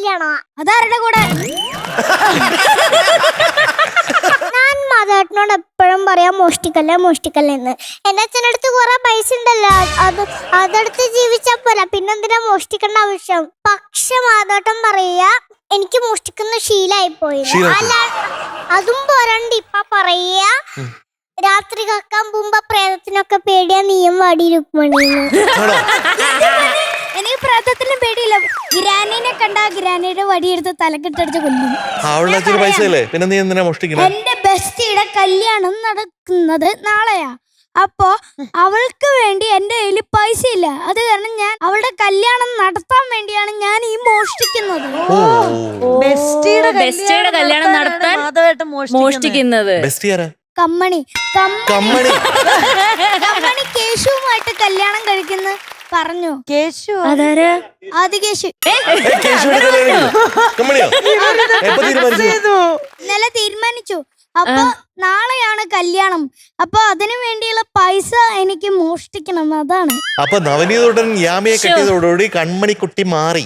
കല്യാണമാ. അതാരുടെ കൂടെ? ഞാൻ മാധവേട്ടനോട് എപ്പോഴും പറയാം മോഷ്ടിക്കല്ലെന്ന്. എന്റെ അച്ഛനടുത്ത് കുറെ പൈസ ഉണ്ടല്ലോ, അതെടുത്ത് ജീവിച്ചാ പോരാ, പിന്നെന്തിനാ മോഷ്ടിക്കേണ്ട ആവശ്യം. പക്ഷെ മാധവേട്ടൻ പറയാ എനിക്ക് മോഷ്ടിക്കുന്ന ശീലായി പോയി. അല്ല അതും പോരണ്ട് ഇപ്പൊ പറയാ രാത്രി കക്കാൻ പോകുമ്പോ പ്രേതത്തിനൊക്കെ പേടിയാ നീയും വാടി രുക്മണിന്ന്. എനിക്ക് പ്രേതത്തിനും പേടിയില്ല. ഗ്രാനിനെ കണ്ടാ ഗ്രാനിയുടെ വടിയെടുത്ത് തലക്കെട്ടടിച്ച് കൊല്ലും. എന്റെ ബെസ്റ്റിയുടെ കല്യാണം നടക്കുന്നത് നാളെയാ. അപ്പോ അവൾക്ക് വേണ്ടി എന്റെ കയ്യിൽ പൈസ ഇല്ല. അത് കാരണം ഞാൻ അവളുടെ കല്യാണം നടത്താൻ വേണ്ടിയാണ് ഞാൻ ഈ മോഷ്ടിക്കുന്നത്. ബെസ്റ്റിയുടെ കല്യാണം നടത്താൻ മോഷ്ടിക്കുന്നത്. കമ്മണി കേശുവുമായിട്ട് കല്യാണം കഴിക്കുന്ന പറഞ്ഞു. കേശു അതാരാ? ആദികേശു. ഇന്നലെ തീരുമാനിച്ചു. അപ്പൊ നാളെയാണ് കല്യാണം. അപ്പൊ അതിനു വേണ്ടിയുള്ള പൈസ എനിക്ക് മോഷ്ടിക്കണം. അതാണ്. അപ്പൊ നവനീതോടൻ യാമിയെ കെട്ടിയതോടുകൂടി കൺമണിക്കുട്ടി മാറി.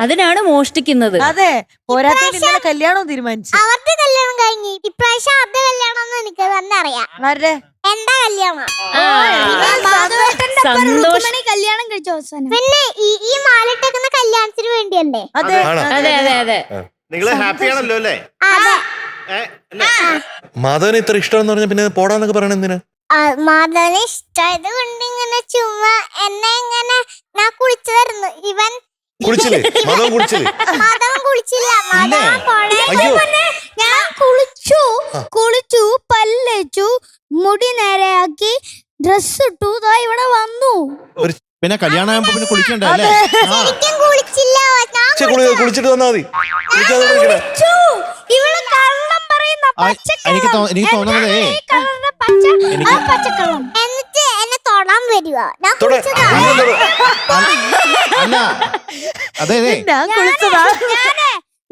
അതിനാണ് മോഷ്ടിക്കുന്നത്. അതെ, പോരാത്തതിന് ഇന്നലെ കല്യാണം തീരുമാനിച്ചു. അവരുടെ കല്യാണം കഴിഞ്ഞ് ഇപ്രാവശ്യം അവരുടെ കല്യാണം എനിക്ക് തന്നെ അറിയാം. എന്റെ കല്യാണം. കല്യാണം കഴിച്ചു അവസാനം. പിന്നെ ഈ മാലിട്ടേക്കുന്ന കല്യാണത്തിന് വേണ്ടിയല്ലേ? അതെ അതെ അതെ. നിങ്ങള് ഹാപ്പി ആണല്ലോ അല്ലേ? മാധവന് ഇത്ര ഇഷ്ടമെന്ന് പറഞ്ഞ പിന്നെ പോടാന്നൊക്കെ പറയണ എന്തിനാ? മാധവന് ഇഷ്ടമായത് കൊണ്ട് ഇങ്ങനെ ചുമ്മാ എന്നെ ഇങ്ങനെ ഞാൻ കുളിച്ചായിരുന്നു. ഇവൻ കുളിച്ചില്ലേ? മാധവൻ കുളിച്ചില്ലേ? മാധവൻ കുളിച്ചില്ല. ഞാൻ കുളിച്ചു പല്ലേച്ചു മുടി നേരെയാക്കി ഡ്രസ് ഇട്ടു ഇവിടെ വന്നു. പിന്നെ കല്യാണമാകുമ്പോ പിന്നെ കുളിക്കണ്ടേ അല്ലേ? ശരിക്കും കുളിച്ചില്ല. കുളിച്ചിട്ട് വന്നാ മതി. ഇവള് കള്ളം പറയുന്ന എനിക്ക് തോന്നുന്നതേ പച്ചക്കള്ളം. എന്നിട്ട് എന്നെ തൊടാൻ വരുവാ. ഞാൻ അല്ല അതെ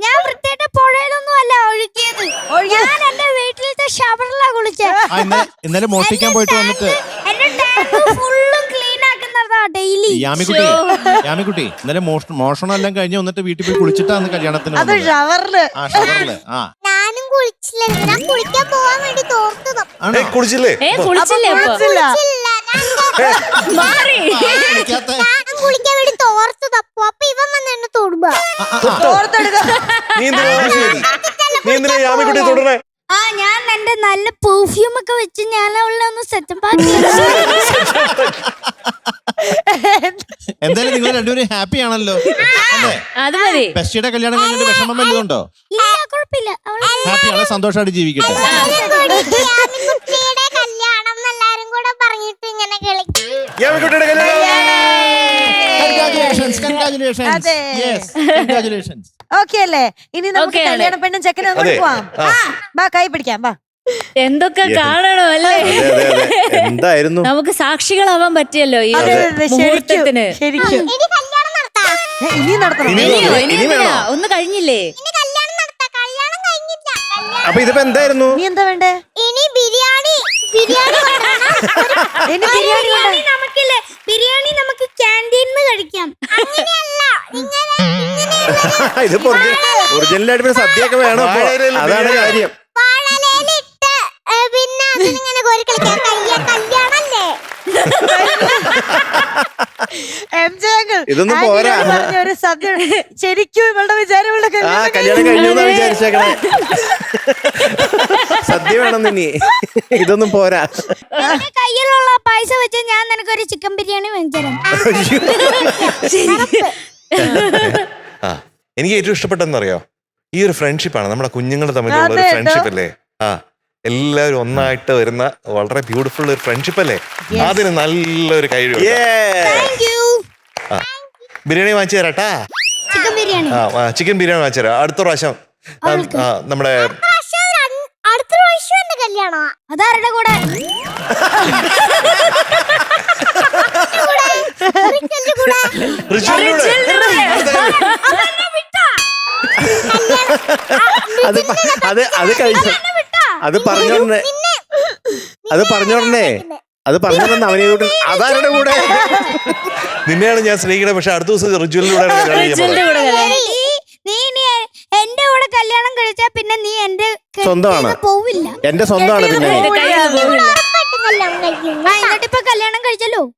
ഞാൻ വൃത്തിയായിട്ട് പുഴയിലൊന്നും അല്ല ഒഴുകിയത്. ഞാൻ എന്റെ വീട്ടിലത്തെ ഷവറിലാ കുളിച്ചേ. ഇന്നലെ മോഷ്ടിക്കാൻ പോയിട്ട് വന്നിട്ട് എന്റെ ടാങ്ക് ഫുള്ളും ക്ലീൻ ആക്കുന്നതാ ഡെയിലി. യാമിക്കുട്ടി ഇന്നലെ മോഷണം എല്ലാം കഴിഞ്ഞ് വന്നിട്ട് വീട്ടിൽ പോയി കുളിച്ചിട്ടാണ് കല്യാണത്തിന്. ഞാനും കുളിച്ചില്ല. ഞാൻ കുളിക്കാൻ പോവാൻ വേണ്ടി തോർത്തതാ. കുളിച്ചില്ലേ? കുളിക്കാൻ വേണ്ടി തോർത്തതാ. അപ്പൊ ഇവൻ വന്ന് എന്നെ തൊടുക. ഞാൻ എന്റെ നല്ല പെർഫ്യൂം ഒക്കെ വെച്ച് ഞാൻ അവളെ ഒന്ന് സെറ്റപ്പ് ആക്കി. എന്തായാലും നിങ്ങൾ രണ്ടുപേരും ഹാപ്പി ആണല്ലോ അല്ലേ? ബെസ്റ്റിയുടെ കല്യാണം കഴിഞ്ഞിട്ട് വിഷമം വല്ലതുണ്ടോ? കുഴപ്പമില്ല, ഹാപ്പിയാണ്, സന്തോഷമായിട്ട് ജീവിക്കട്ടെ. കല്യാണം എല്ലാരും കൂടെ പറഞ്ഞിട്ട് ഇങ്ങനെ കളിക്കും. ഓക്കെ അല്ലേ? ഇനി നമുക്ക് കല്യാണ പെണ്ണും ചെക്കനും അങ്ങോട്ട് പോവാം. ബാ, കൈ പിടിക്കാം. ബാ. എന്തൊക്കെ കാണണോ അല്ലേ? എന്തായിരുന്നു? നമുക്ക് സാക്ഷികളാവാൻ പറ്റിയല്ലോ ഈ മുഹൂർത്തത്തിന്. ശരിക്കും ഇനി നടത്തണം. ഒന്ന് കഴിഞ്ഞില്ലേ? അപ്പൊ ഇതിപ്പോ എന്തായിരുന്നു? നീ എന്താ വേണ്ടേ? ഇനി ബിരിയാണി നമുക്കില്ലേ ബിരിയാണി നമുക്ക് ക്യാൻറ്റീനിൽ കഴിക്കാം. അങ്ങനെയല്ല, ഇത് ഒറിജിനലായിട്ട് സദ്യയൊക്കെ വേണം. അതാണ് കാര്യം. വാഴയിലിട്ട് പിന്നെ അതിനിങ്ങനെ കോരി കളിക്കാൻ കല്യാണല്ലേ? ഇതൊന്നും പോരാ. ഒരു സദ്യ ശരിക്കും ഇവളുടെ വിചാരം കല്യാണം കഴിഞ്ഞു വിചാരിച്ചേക്കണേ. സദ്യ വേണം ഇനി. ഇതൊന്നും പോരാ. എന്റെ കയ്യിലുള്ള പൈസ വെച്ച് ഞാൻ നിനക്കൊരു ചിക്കൻ ബിരിയാണി വാങ്ങിത്തരാം. എനിക്ക് ഏറ്റവും ഇഷ്ടപ്പെട്ടെന്നറിയോ? ഈ ഒരു ഫ്രണ്ട്ഷിപ്പാണ്. നമ്മുടെ കുഞ്ഞുങ്ങൾ തമ്മിലുള്ള ഒരു ഫ്രണ്ട്ഷിപ്പ് അല്ലേ? എല്ലാവരും ഒന്നായിട്ട് വരുന്ന വളരെ ബ്യൂട്ടിഫുൾ ഒരു ഫ്രണ്ട്ഷിപ്പ് അല്ലേ? അതിന് നല്ലൊരു കഴിവ്. ബിരിയാണി വാങ്ങിച്ചു തരാട്ടാ. ചിക്കൻ ബിരിയാണി വാങ്ങിച്ചു തരാം. അടുത്ത പ്രാവശ്യം നമ്മുടെ അടുത്ത പ്രാവശ്യം എന്റെ കല്യാണോ? അതാരുടെ കൂടെ? അത് കഴിച്ചു. അത് പറഞ്ഞോടനെ അവനെ അതാരുടെ കൂടെ? നിന്നെയാണ് ഞാൻ സ്നേഹിക്കുന്നത്, പക്ഷെ അടുത്ത ദിവസം റിജ്വലിലൂടെ റിജ്വലിന്റെ കൂടെ കല്യാണം. നീ ഇനി എന്റെ കൂടെ കല്യാണം കഴിച്ചാ പിന്നെ നീ എന്റെ സ്വന്തമാണ്. പോവില്ല. എന്റെ സ്വന്തമാണ് പിന്നെ. എന്റെ കയ്യിൽ നിന്ന് പോകില്ല. ഉറപ്പായിട്ടും കല്യാണം കഴിക്കും എന്നിട്ടിപ്പൊ കല്യാണം കഴിച്ചല്ലോ.